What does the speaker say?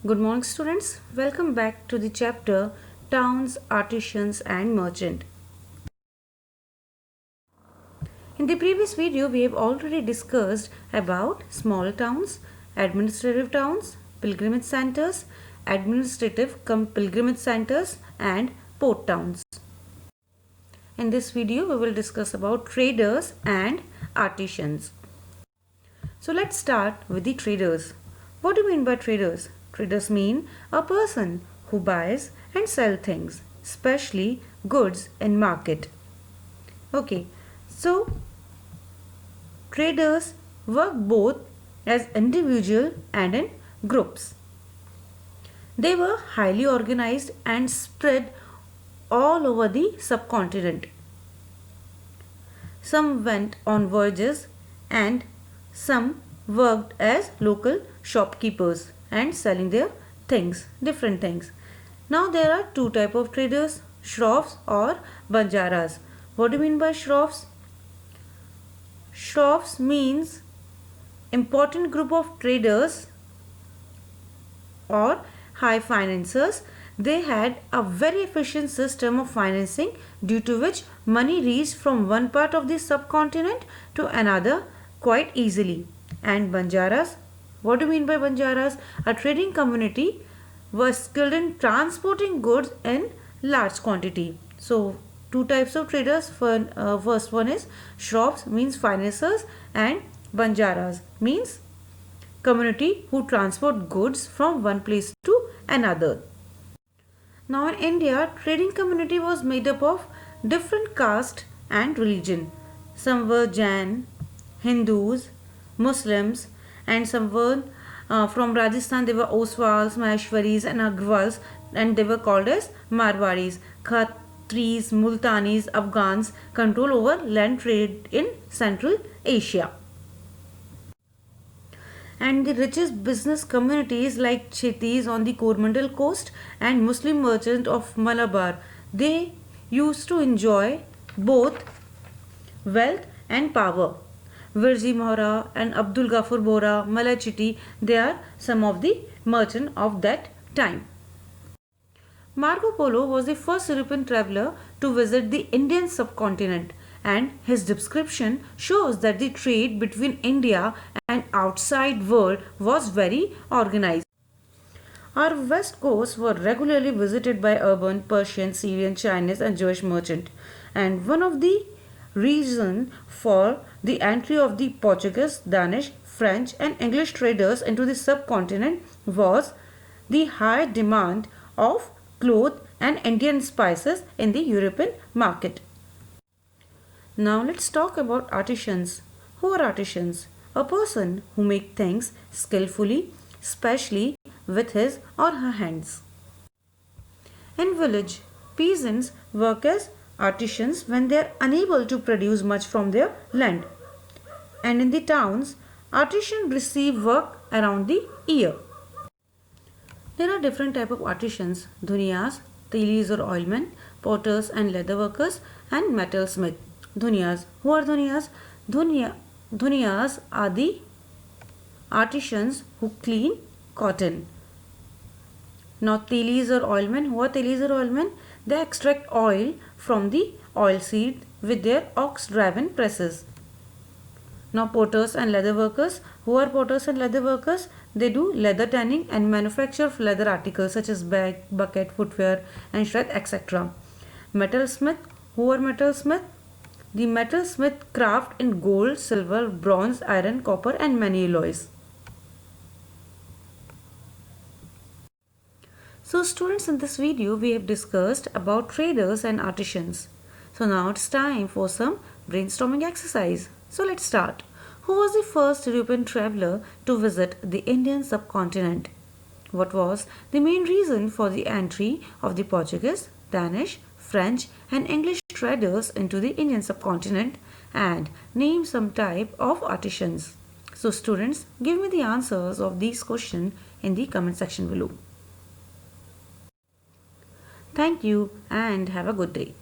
Good morning, students. Welcome back to the chapter Towns, Artisans and Merchant. In the previous video, we have already discussed about small towns, administrative towns, pilgrimage centers, pilgrimage centers and port towns. In this video, we will discuss about traders and artisans. So let's start with the traders. What do you mean by traders? Traders mean a person who buys and sells things, especially goods in market. Okay, so traders work both as individual and in groups. They were highly organized and spread all over the subcontinent. Some went on voyages and some worked as local shopkeepers and selling their things, different things. Now there are two type of traders, shroffs or banjaras. What do you mean by shroffs? Shroffs means important group of traders or high financiers. They had a very efficient system of financing due to which money reached from one part of the subcontinent to another quite easily. And banjaras, what do you mean by banjaras? A trading community was skilled in transporting goods in large quantity. So two types of traders. First one is shroffs, means financiers, and banjaras means community who transport goods from one place to another. Now in India, trading community was made up of different caste and religion. Some were Jain, Hindus, Muslims, and some were from Rajasthan. They were Oswals, Maheshwaris and Agrawals, and they were called as Marwaris. Khatris, Multanis, Afghans control over land trade in Central Asia. And the richest business communities like Chetis on the Coromandel coast and Muslim merchants of Malabar, they used to enjoy both wealth and power. Virji Mohra and Abdul Ghafur Bora, Malay Chitti, they are some of the merchants of that time. Marco Polo was the first European traveler to visit the Indian subcontinent, and his description shows that the trade between India and outside world was very organized. Our west coast were regularly visited by urban Persian, Syrian, Chinese and Jewish merchants, and one of the reason for the entry of the Portuguese, Danish, French and English traders into the subcontinent was the high demand of cloth and Indian spices in the European market. Now let's talk about artisans. Who are artisans? A person who makes things skillfully, especially with his or her hands. In village, peasants work as artisans when they are unable to produce much from their land. And in the towns, artisans receive work around the year. There are different types of artisans: dhuniyas, teelis or oilmen, potters and leather workers, and metalsmith. Dhuniyas. Who are dhuniyas? Dhuniyas are the artisans who clean cotton. Now teelis or oilmen. Who are teelis or oilmen? They extract oil from the oil seed with their ox-driven presses. Now potters and leather workers. Who are potters and leather workers? They do leather tanning and manufacture of leather articles such as bag, bucket, footwear and shred, etc. Metalsmith. Who are metalsmith? The metalsmith craft in gold, silver, bronze, iron, copper and many alloys. So students, in this video we have discussed about traders and artisans. So now it's time for some brainstorming exercise. So let's start. Who was the first European traveler to visit the Indian subcontinent? What was the main reason for the entry of the Portuguese, Danish, French and English traders into the Indian subcontinent? And name some type of artisans. So students, give me the answers of these questions in the comment section below. Thank you and have a good day.